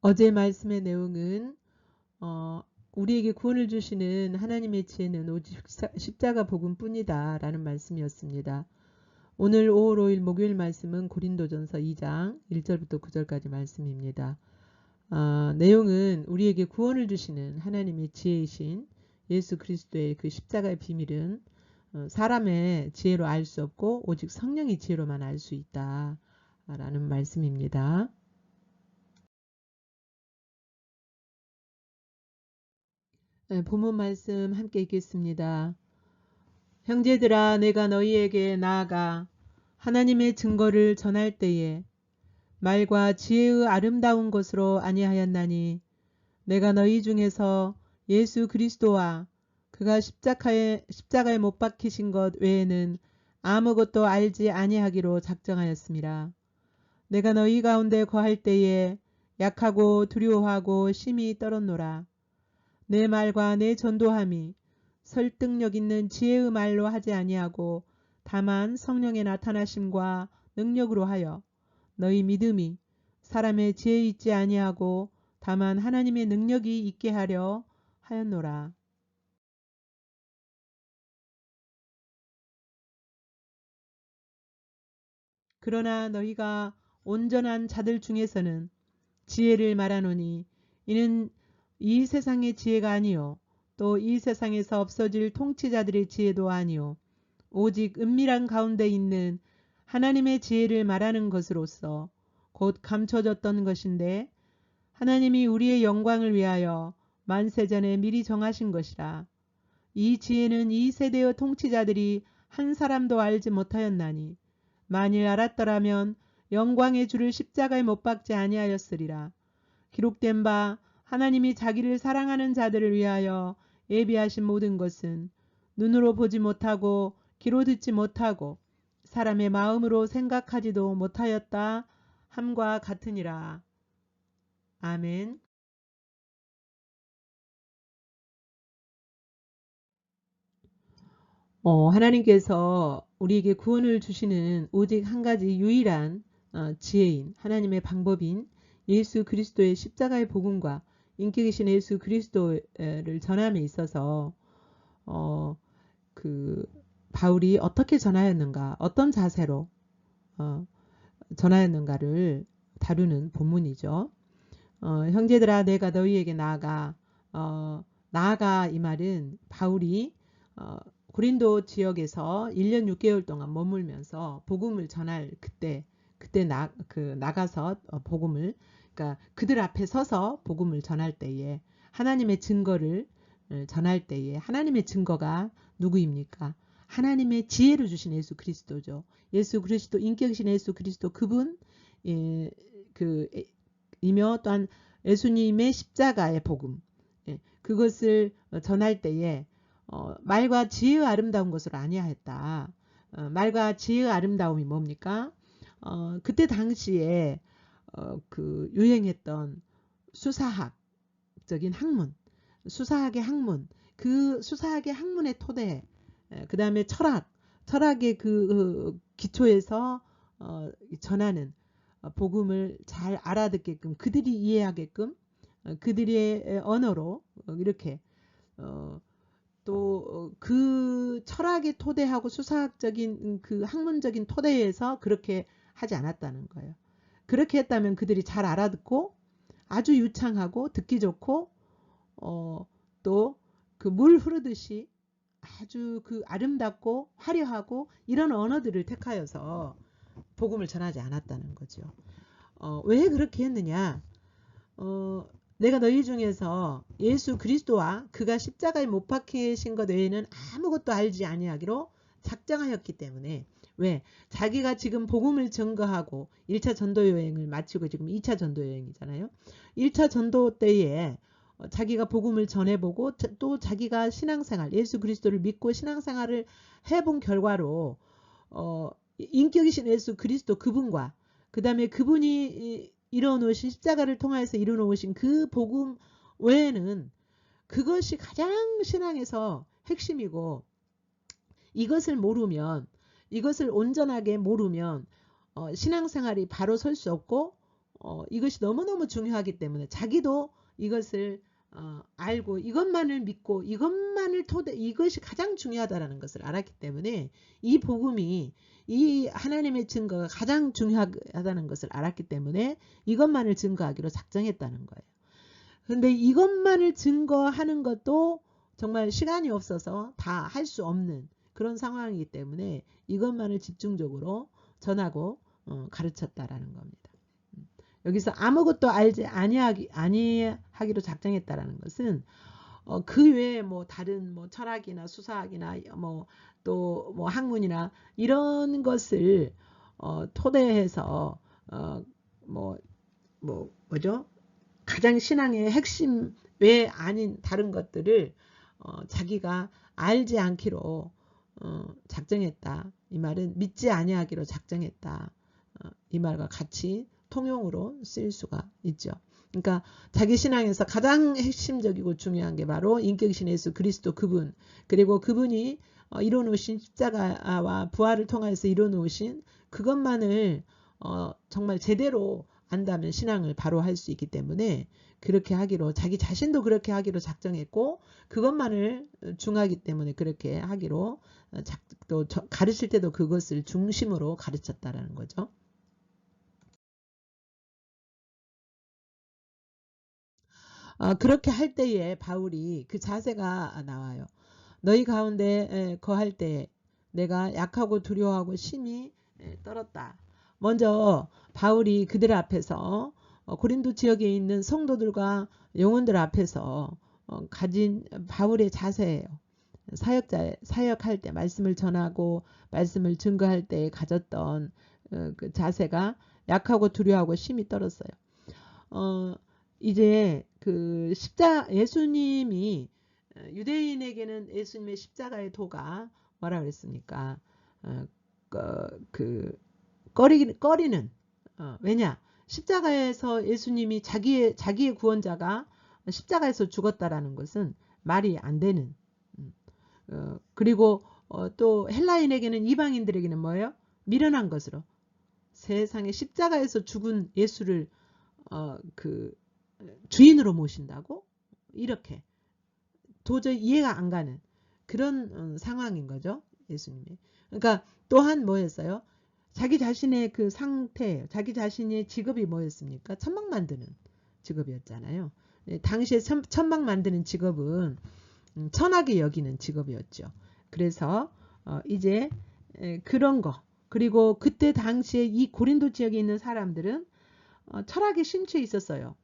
어제 말씀의 내용은 우리에게 구원을 주시는 하나님의 지혜는 오직 십자가 복음뿐이다 라는 말씀이었습니다. 오늘 5월 5일 목요일 말씀은 고린도전서 2장 1절부터 9절까지 말씀입니다. 내용은 우리에게 구원을 주시는 하나님의 지혜이신 예수 그리스도의 그 십자가의 비밀은 사람의 지혜로 알 수 없고 오직 성령의 지혜로만 알 수 있다 라는 말씀입니다. 본문 말씀 함께 읽겠습니다. 형제들아, 내가 너희에게 나아가 하나님의 증거를 전할 때에 말과 지혜의 아름다운 것으로 아니하였나니 내가 너희 중에서 예수 그리스도와 그가 십자가에 못 박히신 것 외에는 아무것도 알지 아니하기로 작정하였습니다. 내가 너희 가운데 거할 때에 약하고 두려워하고 심히 떨었노라. 내 말과 내 전도함이 설득력 있는 지혜의 말로 하지 아니하고 다만 성령의 나타나심과 능력으로 하여 너희 믿음이 사람의 지혜 있지 아니하고 다만 하나님의 능력이 있게 하려 하였노라. 그러나 너희가 온전한 자들 중에서는 지혜를 말하노니 이는 이 세상의 지혜가 아니요 또 이 세상에서 없어질 통치자들의 지혜도 아니요 오직 은밀한 가운데 있는 하나님의 지혜를 말하는 것으로서 곧 감춰졌던 것인데 하나님이 우리의 영광을 위하여 만세전에 미리 정하신 것이라. 이 지혜는 이 세대의 통치자들이 한 사람도 알지 못하였나니 만일 알았더라면 영광의 주를 십자가에 못 박지 아니하였으리라. 기록된 바 하나님이 자기를 사랑하는 자들을 위하여 예비하신 모든 것은 눈으로 보지 못하고 귀로 듣지 못하고 사람의 마음으로 생각하지도 못하였다 함과 같으니라. 아멘. 하나님께서 우리에게 구원을 주시는 오직 한 가지 유일한 지혜인 하나님의 방법인 예수 그리스도의 십자가의 복음과 인기 계신 예수 그리스도를 전함에 있어서 그 바울이 어떻게 전하였는가, 어떤 자세로 전하였는가를 다루는 본문이죠. 형제들아, 내가 너희에게 나아가 이 말은 바울이 고린도 지역에서 1년 6개월 동안 머물면서 복음을 전할 그때 나가서 복음을 그러니까 그들 앞에 서서 복음을 전할 때에 하나님의 증거를 전할 때에 하나님의 증거가 누구입니까? 하나님의 지혜를 주신 예수 그리스도죠. 예수 그리스도 인격이신 예수 그리스도 그분 이며 또한 예수님의 십자가의 복음 그것을 전할 때에 말과 지혜의 아름다운 것으로 아니하였다. 말과 지혜의 아름다움이 뭡니까? 그때 당시에 그 유행했던 수사학적인 학문, 수사학의 학문, 그 수사학의 학문의 토대, 그 다음에 철학의 그 기초에서 전하는 복음을 잘 알아듣게끔 그들이 이해하게끔 그들의 언어로 이렇게 또 그 철학의 토대하고 수사학적인 그 학문적인 토대에서 그렇게 하지 않았다는 거예요. 그렇게 했다면 그들이 잘 알아듣고 아주 유창하고 듣기 좋고 또 그 물 흐르듯이 아주 그 아름답고 화려하고 이런 언어들을 택하여서 복음을 전하지 않았다는 거죠. 왜 그렇게 했느냐? 내가 너희 중에서 예수 그리스도와 그가 십자가에 못 박히신 것 외에는 아무것도 알지 아니하기로 작정하였기 때문에 왜? 자기가 지금 복음을 증거하고 1차 전도 여행을 마치고 지금 2차 전도 여행이잖아요. 1차 전도 때에 자기가 복음을 전해보고 또 자기가 신앙생활 예수 그리스도를 믿고 신앙생활을 해본 결과로 인격이신 예수 그리스도 그분과 그 다음에 그분이 이뤄놓으신 십자가를 통해서 이뤄놓으신 그 복음 외에는 그것이 가장 신앙에서 핵심이고 이것을 모르면 이것을 온전하게 모르면 신앙생활이 바로 설 수 없고 이것이 너무너무 중요하기 때문에 자기도 이것을 알고 이것만을 믿고 이것만을 이것이 가장 중요하다라는 것을 알았기 때문에 이 복음이 이 하나님의 증거가 가장 중요하다는 것을 알았기 때문에 이것만을 증거하기로 작정했다는 거예요. 근데 이것만을 증거하는 것도 정말 시간이 없어서 다 할 수 없는 그런 상황이기 때문에 이것만을 집중적으로 전하고 가르쳤다라는 겁니다. 여기서 아무것도 알지 아니하기로 작정했다라는 것은 그 외에 뭐 다른 뭐 철학이나 수사학이나 뭐 또 뭐 학문이나 이런 것을 토대해서 뭐죠? 가장 신앙의 핵심 외에 아닌 다른 것들을 자기가 알지 않기로 작정했다. 이 말은 믿지 아니하기로 작정했다. 이 말과 같이 통용으로 쓰일 수가 있죠. 그러니까 자기 신앙에서 가장 핵심적이고 중요한 게 바로 인격이신 예수 그리스도 그분, 그리고 그분이 이뤄놓으신 십자가와 부활을 통해서 이뤄놓으신 그것만을 정말 제대로 안다면 신앙을 바로 할 수 있기 때문에 그렇게 하기로, 자기 자신도 그렇게 하기로 작정했고 그것만을 중하기 때문에 그렇게 하기로 또 가르칠 때도 그것을 중심으로 가르쳤다라는 거죠. 그렇게 할 때에 바울이 그 자세가 나와요. 너희 가운데 거할 때 내가 약하고 두려워하고 심히 떨었다. 먼저 바울이 그들 앞에서 고린도 지역에 있는 성도들과 영혼들 앞에서 가진 바울의 자세예요. 사역할 때 말씀을 전하고 말씀을 증거할 때 가졌던 그 자세가 약하고 두려워하고 심히 떨었어요. 이제 그 예수님이 유대인에게는 예수님의 십자가의 도가 뭐라 그랬습니까? 꺼리는 왜냐? 십자가에서 예수님이 자기의 구원자가 십자가에서 죽었다라는 것은 말이 안 되는. 그리고 또 헬라인에게는, 이방인들에게는 뭐예요? 미련한 것으로 세상에 십자가에서 죽은 예수를 그 주인으로 모신다고? 이렇게 도저히 이해가 안 가는 그런 상황인 거죠. 예수님이. 그러니까 또한 뭐였어요? 자기 자신의 그 상태, 자기 자신의 직업이 뭐였습니까? 천막 만드는 직업이었잖아요. 당시에 천막 만드는 직업은 천하게 여기는 직업이었죠. 그래서 이제 그런 거, 그리고 그때 당시에 이 고린도 지역에 있는 사람들은 철학에 심취해 있었어요.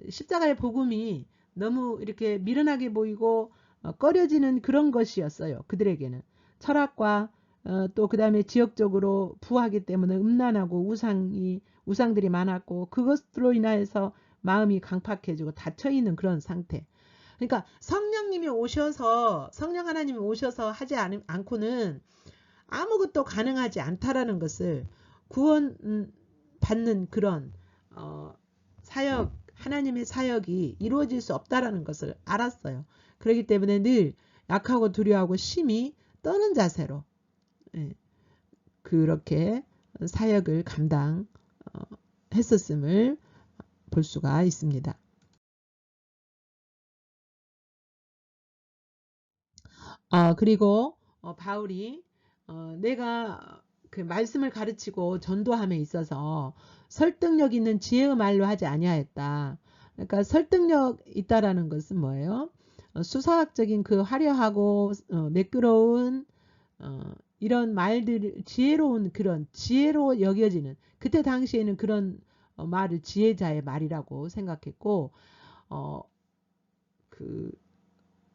십자가의 복음이 너무 이렇게 미련하게 보이고 꺼려지는 그런 것이었어요. 그들에게는 철학과 또 그 다음에 지역적으로 부하기 때문에 음란하고 우상들이 많았고 그것으로 인하여서 마음이 강팍해지고 닫혀있는 그런 상태. 그러니까 성령님이 오셔서, 성령 하나님이 오셔서 하지 않고는 아무것도 가능하지 않다라는 것을, 구원 받는 그런 사역, 하나님의 사역이 이루어질 수 없다라는 것을 알았어요. 그렇기 때문에 늘 약하고 두려워하고 심히 떠는 자세로 그렇게 사역을 감당했었음을 볼 수가 있습니다. 그리고 바울이 내가 그 말씀을 가르치고 전도함에 있어서 설득력 있는 지혜의 말로 하지 아니하였다. 그러니까 설득력 있다라는 것은 뭐예요? 수사학적인 그 화려하고 매끄러운 이런 말들, 지혜로운 그런 지혜로 여겨지는, 그때 당시에는 그런 말을 지혜자의 말이라고 생각했고 그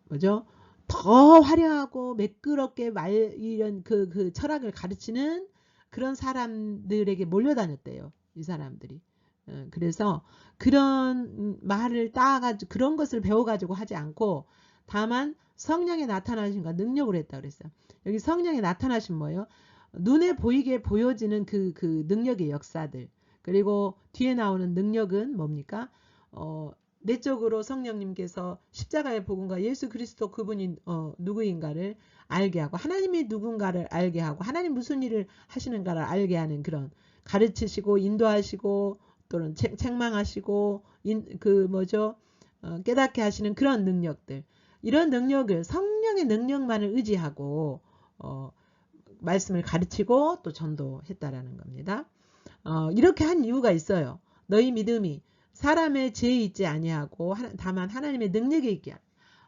뭐죠? 더 화려하고 매끄럽게 이런 그 철학을 가르치는 그런 사람들에게 몰려다녔대요. 이 사람들이. 그래서 그런 말을 따가지고 그런 것을 배워가지고 하지 않고 다만 성령의 나타나심과 능력으로 했다 그랬어요. 여기 성령의 나타나심 뭐예요? 눈에 보이게 보여지는 그 능력의 역사들. 그리고 뒤에 나오는 능력은 뭡니까? 내적으로 성령님께서 십자가의 복음과 예수 그리스도 그분이 누구인가를 알게 하고, 하나님이 누군가를 알게 하고, 하나님 무슨 일을 하시는가를 알게 하는 그런 가르치시고 인도하시고 또는 책망하시고 깨닫게 하시는 그런 능력들, 이런 능력을 성령의 능력만을 의지하고 말씀을 가르치고 또 전도했다라는 겁니다. 이렇게 한 이유가 있어요. 너희 믿음이 사람의 지혜에 있지 아니하고 다만 하나님의 능력에 있게 하라.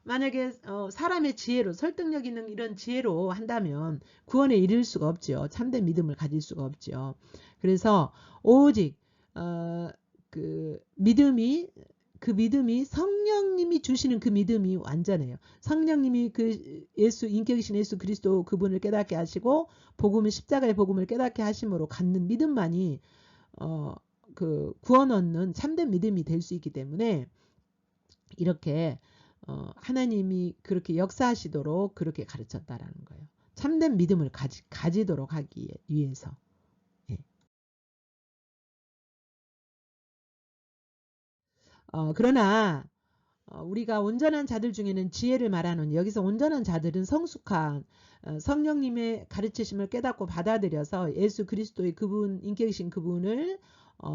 만약에 사람의 지혜로, 설득력 있는 이런 지혜로 한다면 구원에 이를 수가 없죠. 참된 믿음을 가질 수가 없죠. 그래서 오직 그 믿음이 성령님이 주시는 그 믿음이 완전해요. 성령님이 그 인격이신 예수 그리스도 그분을 깨닫게 하시고 복음을, 십자가의 복음을 깨닫게 하심으로 갖는 믿음만이 그 구원 얻는 참된 믿음이 될 수 있기 때문에 이렇게 하나님이 그렇게 역사하시도록 그렇게 가르쳤다라는 거예요. 참된 믿음을 가지도록 하기 위해서. 예. 그러나 우리가 온전한 자들 중에는 지혜를 말하는, 여기서 온전한 자들은 성숙한 성령님의 가르치심을 깨닫고 받아들여서 예수 그리스도의 그분, 인격이신 그분을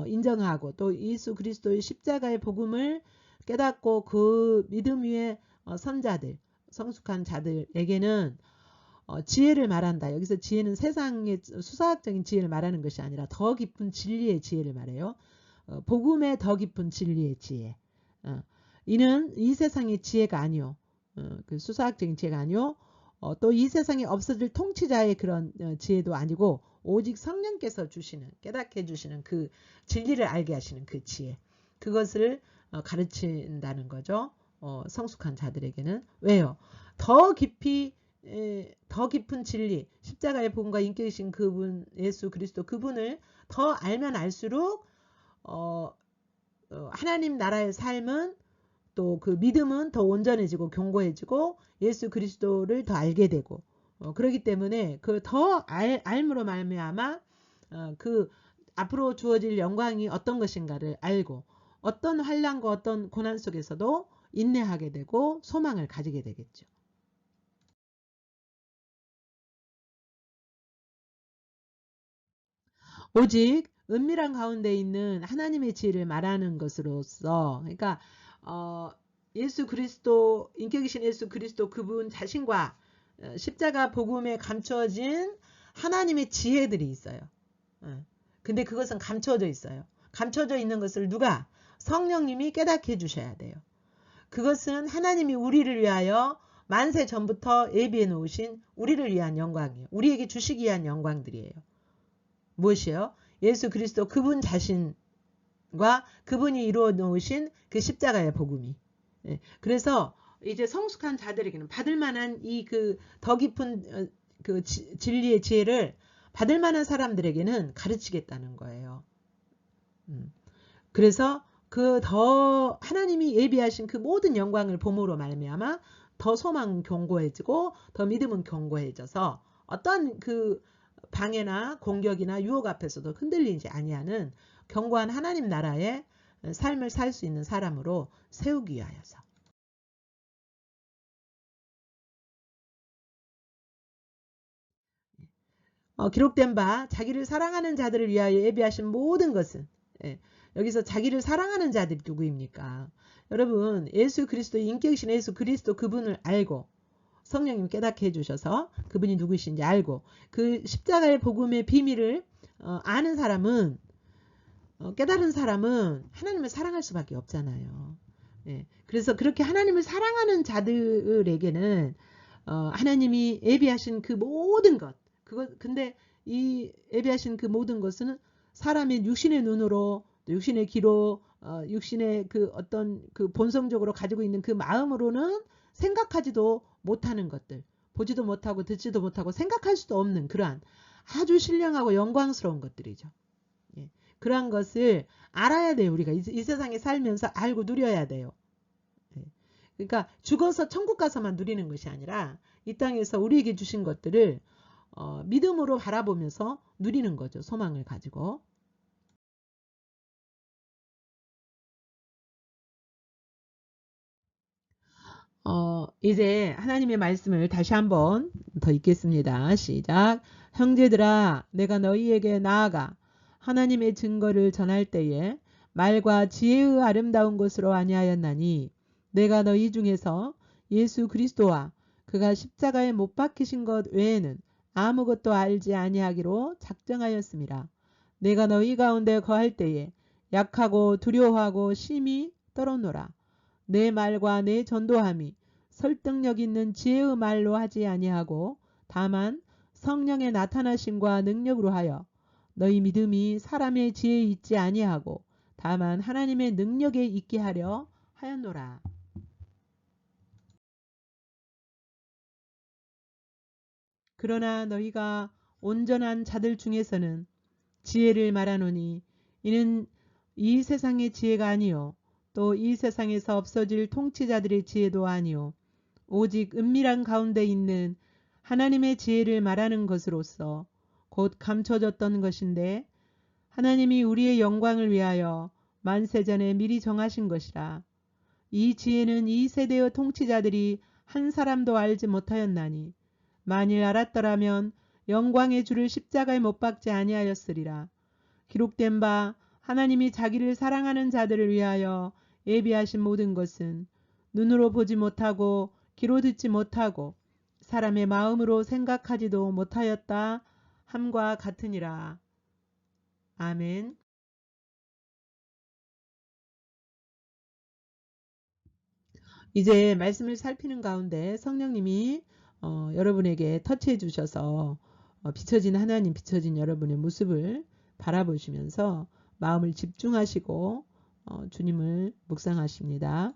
인정하고 또 예수 그리스도의 십자가의 복음을 깨닫고 그 믿음 위에 선자들, 성숙한 자들에게는 지혜를 말한다. 여기서 지혜는 세상의 수사학적인 지혜를 말하는 것이 아니라 더 깊은 진리의 지혜를 말해요. 복음의 더 깊은 진리의 지혜. 이는 이 세상의 지혜가 아니요. 그 수사학적인 지혜가 아니요. 또 이 세상에 없어질 통치자의 그런 지혜도 아니고 오직 성령께서 주시는, 깨닫게 해주시는 그 진리를 알게 하시는 그 지혜. 그것을 가르친다는 거죠. 성숙한 자들에게는. 왜요? 더 깊은 진리, 십자가의 복음과 인격이신 그분, 예수 그리스도 그분을 더 알면 알수록 하나님 나라의 삶은 또 그 믿음은 더 온전해지고 견고해지고 예수 그리스도를 더 알게 되고 그렇기 때문에 그 더 알므로 말미암아 그 앞으로 주어질 영광이 어떤 것인가를 알고 어떤 환난과 어떤 고난 속에서도 인내하게 되고 소망을 가지게 되겠죠. 오직 은밀한 가운데 있는 하나님의 지혜를 말하는 것으로서, 그러니까 예수 그리스도, 인격이신 예수 그리스도 그분 자신과 십자가 복음에 감춰진 하나님의 지혜들이 있어요. 근데 그것은 감춰져 있어요. 감춰져 있는 것을 누가? 성령님이 깨닫게 해주셔야 돼요. 그것은 하나님이 우리를 위하여 만세 전부터 예비해 놓으신 우리를 위한 영광이에요. 우리에게 주시기 위한 영광들이에요. 무엇이요? 예수 그리스도 그분 자신과 그분이 이루어 놓으신 그 십자가의 복음이. 그래서 이제 성숙한 자들에게는 받을 만한 이 그 더 깊은 그 진리의 지혜를 받을 만한 사람들에게는 가르치겠다는 거예요. 그래서 그 더 하나님이 예비하신 그 모든 영광을 봄으로 말미암아 더 소망은 견고해지고 더 믿음은 견고해져서 어떤 그 방해나 공격이나 유혹 앞에서도 흔들리지 아니하는 견고한 하나님 나라의 삶을 살 수 있는 사람으로 세우기 위하여서. 기록된 바 자기를 사랑하는 자들을 위하여 예비하신 모든 것은, 여기서 자기를 사랑하는 자들이 누구입니까? 여러분, 예수 그리스도의 인격이신 예수 그리스도 그분을 알고 성령님 깨닫게 해주셔서 그분이 누구신지 알고 그 십자가의 복음의 비밀을 아는 사람은, 깨달은 사람은 하나님을 사랑할 수밖에 없잖아요. 그래서 그렇게 하나님을 사랑하는 자들에게는 하나님이 예비하신 그 모든 것, 근데 이 예비하신 그 모든 것은 사람의 육신의 눈으로, 육신의 귀로, 육신의 그 어떤 그 본성적으로 가지고 있는 그 마음으로는 생각하지도 못하는 것들, 보지도 못하고 듣지도 못하고 생각할 수도 없는 그러한 아주 신령하고 영광스러운 것들이죠. 그러한 것을 알아야 돼요. 우리가 이 세상에 살면서 알고 누려야 돼요. 그러니까 죽어서 천국 가서만 누리는 것이 아니라 이 땅에서 우리에게 주신 것들을 믿음으로 바라보면서 누리는 거죠. 소망을 가지고. 이제 하나님의 말씀을 다시 한번 더 읽겠습니다. 시작. 형제들아, 내가 너희에게 나아가 하나님의 증거를 전할 때에 말과 지혜의 아름다운 것으로 아니하였나니 내가 너희 중에서 예수 그리스도와 그가 십자가에 못 박히신 것 외에는 아무것도 알지 아니하기로 작정하였습니다. 내가 너희 가운데 거할 때에 약하고 두려워하고 심히 떨어노라. 내 말과 내 전도함이 설득력 있는 지혜의 말로 하지 아니하고 다만 성령의 나타나심과 능력으로 하여 너희 믿음이 사람의 지혜에 있지 아니하고 다만 하나님의 능력에 있게 하려 하였노라. 그러나 너희가 온전한 자들 중에서는 지혜를 말하노니 이는 이 세상의 지혜가 아니요 또 이 세상에서 없어질 통치자들의 지혜도 아니요 오직 은밀한 가운데 있는 하나님의 지혜를 말하는 것으로서 곧 감춰졌던 것인데 하나님이 우리의 영광을 위하여 만세전에 미리 정하신 것이라. 이 지혜는 이 세대의 통치자들이 한 사람도 알지 못하였나니 만일 알았더라면 영광의 주를 십자가에 못 박지 아니하였으리라. 기록된 바 하나님이 자기를 사랑하는 자들을 위하여 예비하신 모든 것은 눈으로 보지 못하고 귀로 듣지 못하고 사람의 마음으로 생각하지도 못하였다 함과 같으니라. 아멘. 이제 말씀을 살피는 가운데 성령님이 여러분에게 터치해 주셔서 비춰진 하나님, 비춰진 여러분의 모습을 바라보시면서 마음을 집중하시고 주님을 묵상하십니다.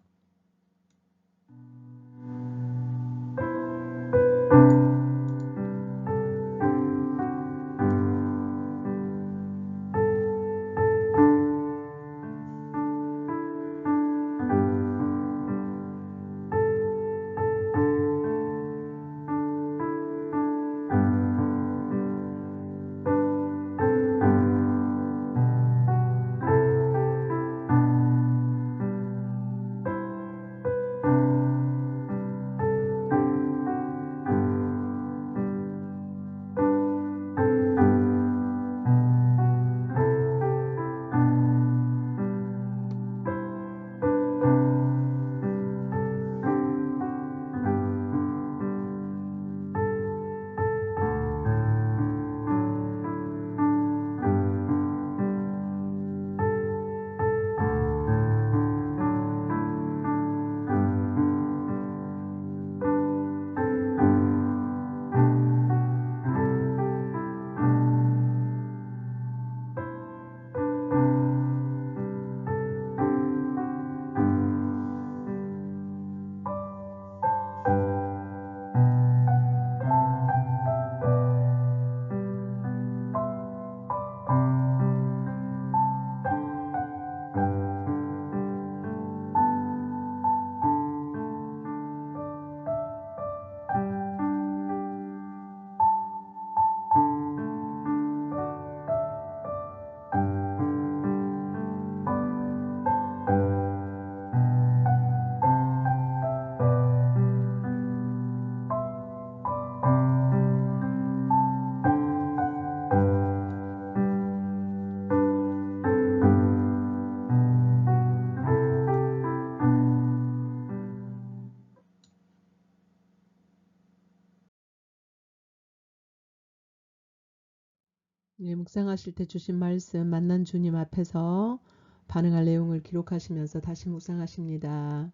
예, 묵상하실 때 주신 말씀 만난 주님 앞에서 반응할 내용을 기록하시면서 다시 묵상하십니다.